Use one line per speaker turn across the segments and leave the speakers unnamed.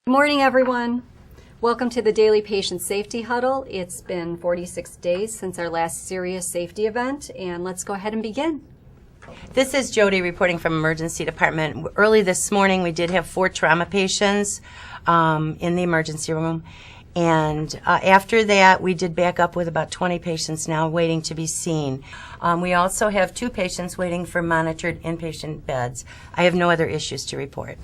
Good morning, everyone. Welcome to the Daily Patient Safety Huddle. It's been 46 days since our last serious safety event, and let's go ahead and begin.
This is Jody reporting from Emergency Department. Early this morning, we did have 4 trauma patients in the emergency room. And after that, we did back up with about 20 patients now waiting to be seen. We also have 2 patients waiting for monitored inpatient beds. I have no other issues to report.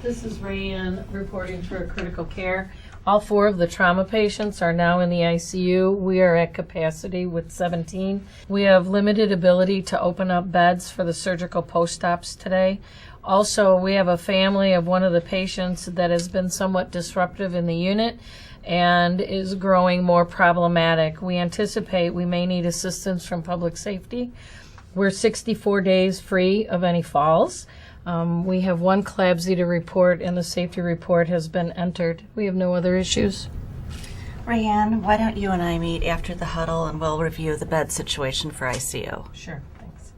This is Rayanne reporting for critical care. All 4 of the trauma patients are now in the ICU. We are at capacity with 17. We have limited ability to open up beds for the surgical post-ops today. Also, we have a family of one of the patients that has been somewhat disruptive in the unit and is growing more problematic. We anticipate we may need assistance from public safety. We're 64 days free of any falls. We have 1 CLABSI to report, and the safety report has been entered. We have no other issues.
Rayanne, why don't you and I meet after the huddle and we'll review the bed situation for ICU.
Sure, thanks.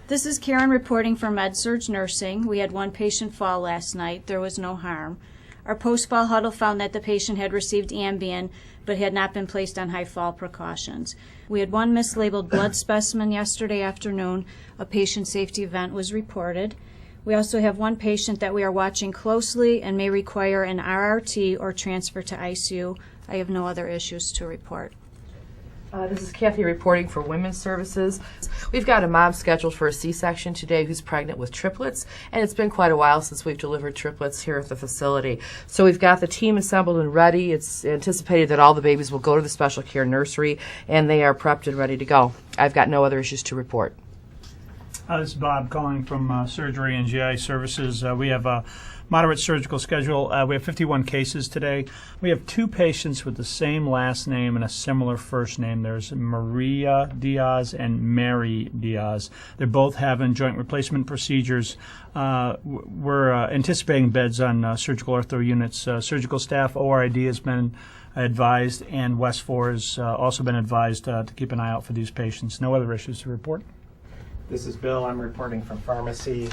This is Karen reporting from MedSurg Nursing. We had 1 patient fall last night. There was no harm. Our post-fall huddle found that the patient had received Ambien but had not been placed on high fall precautions. We had 1 mislabeled blood specimen yesterday afternoon. A patient safety event was reported. We also have 1 patient that we are watching closely and may require an RRT or transfer to ICU. I have no other issues to report.
This is Kathy reporting for Women's Services. We've got a mom scheduled for a C-section today who's pregnant with triplets, and it's been quite a while since we've delivered triplets here at the facility. So we've got the team assembled and ready. It's anticipated that all the babies will go to the special care nursery, and they are prepped and ready to go. I've got no other issues to report.
This is Bob calling from Surgery and GI Services. We have a moderate surgical schedule. We have 51 cases today. We have 2 patients with the same last name and a similar first name. There's Maria Diaz and Mary Diaz. They're both having joint replacement procedures. We're anticipating beds on surgical ortho units. Surgical staff, ORID has been advised, and West 4 has also been advised to keep an eye out for these patients. No other issues to report.
This is Bill. I'm reporting from pharmacy.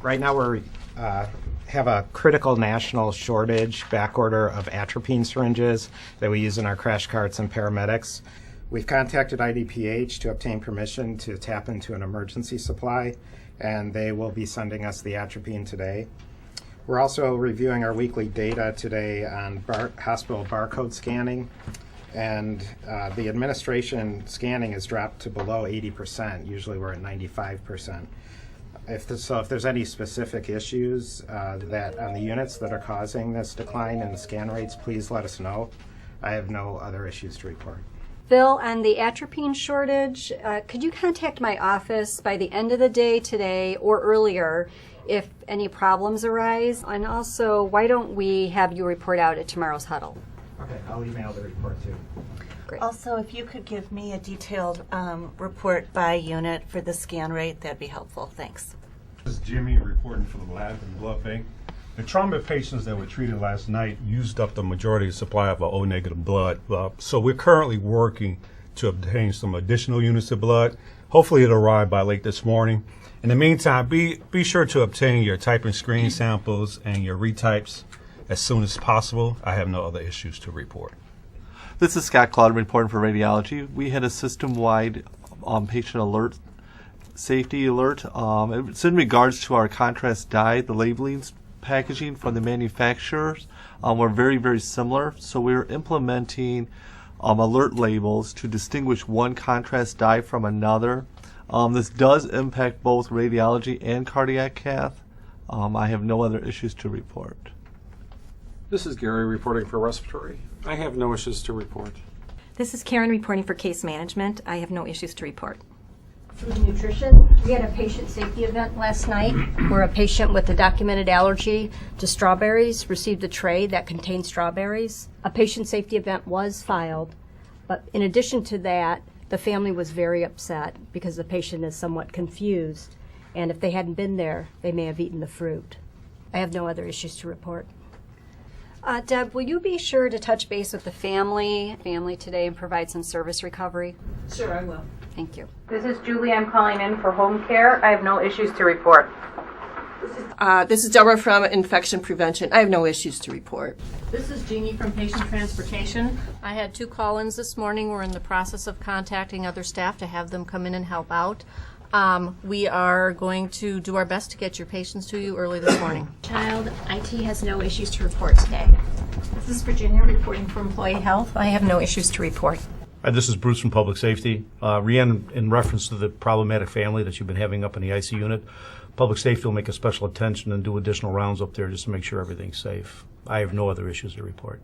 Right now we have a critical national shortage backorder of atropine syringes that we use in our crash carts and paramedics. We've contacted IDPH to obtain permission to tap into an emergency supply, and they will be sending us the atropine today. We're also reviewing our weekly data today on hospital barcode scanning. And the administration scanning has dropped to below 80%. Usually we're at 95%. If there's any specific issues that on the units that are causing this decline in the scan rates, please let us know. I have no other issues to report.
Bill, on the atropine shortage, could you contact my office by the end of the day today or earlier if any problems arise? And also, why don't we have you report out at tomorrow's huddle?
Okay, I'll email the report too.
Great.
Also, if you could give me a detailed report by unit for the scan rate, that'd be helpful. Thanks.
This is Jimmy reporting for the lab and blood bank. The trauma patients that were treated last night used up the majority of the supply of our O-negative blood. So we're currently working to obtain some additional units of blood. Hopefully it'll arrive by late this morning. In the meantime, be sure to obtain your type and screen samples and your retypes as soon as possible. I have no other issues to report.
This is Scott Claude reporting for radiology. We had a system-wide patient alert, safety alert. It's in regards to our contrast dye, the labeling packaging from the manufacturers. We're very, very similar. So we're implementing alert labels to distinguish one contrast dye from another. This does impact both radiology and cardiac cath. I have no other issues to report.
This is Gary reporting for respiratory. I have no issues to report.
This is Karen reporting for case management. I have no issues to report.
Food and nutrition. We had a patient safety event last night where a patient with a documented allergy to strawberries received a tray that contained strawberries. A patient safety event was filed, but in addition to that, the family was very upset because the patient is somewhat confused, and if they hadn't been there, they may have eaten the fruit. I have no other issues to report. Deb, will you be sure to touch base with the family today and provide some service recovery?
Sure, I will.
Thank you.
This is Julie. I'm calling in for home care. I have no issues to report. This is Deborah from Infection Prevention. I have no issues to report.
This is Jeannie from Patient Transportation. I had 2 call-ins this morning. We're in the process of contacting other staff to have them come in and help out. We are going to do our best to get your patients to you early this morning.
Child IT has no issues to report today. This is Virginia reporting for Employee Health. I have no issues to report.
This is Bruce from Public Safety. Rhiannon, in reference to the problematic family that you've been having up in the IC unit, Public Safety will make a special attention and do additional rounds up there just to make sure everything's safe. I have no other issues to report.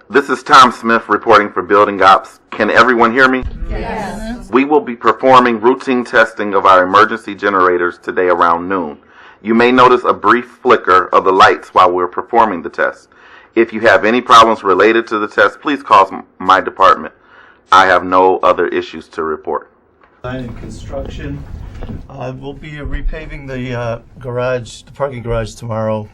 This is Tom Smith reporting for Building Ops. Can everyone hear me?
Yes.
We will be performing routine testing of our emergency generators today around noon. You may notice a brief flicker of the lights while we're performing the test. If you have any problems related to the test, please call my department. I have no other issues to report.
In construction, we'll be repaving the parking garage tomorrow.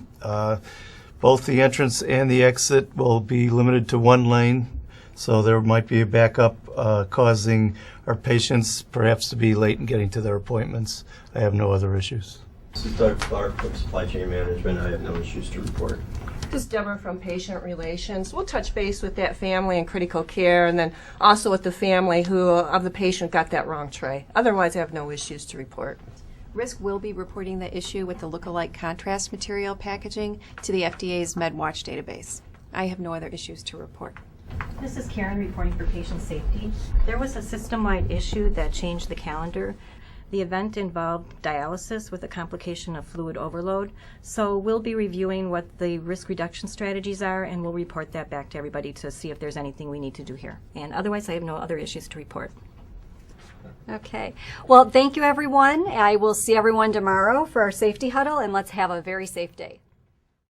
Both the entrance and the exit will be limited to 1 lane, so there might be a backup causing our patients perhaps to be late in getting to their appointments. I have no other issues.
This is Doug Clark from Supply Chain Management. I have no issues to report.
This is Deborah from Patient Relations. We'll touch base with that family in critical care and then also with the family of the patient got that wrong tray. Otherwise, I have no issues to report.
RISC will be reporting the issue with the lookalike contrast material packaging to the FDA's MedWatch database. I have no other issues to report.
This is Karen reporting for Patient Safety. There was a system-wide issue that changed the calendar. The event involved dialysis with a complication of fluid overload. So we'll be reviewing what the risk reduction strategies are, and we'll report that back to everybody to see if there's anything we need to do here. And otherwise, I have no other issues to report.
Okay. Well, thank you, everyone. I will see everyone tomorrow for our safety huddle, and let's have a very safe day.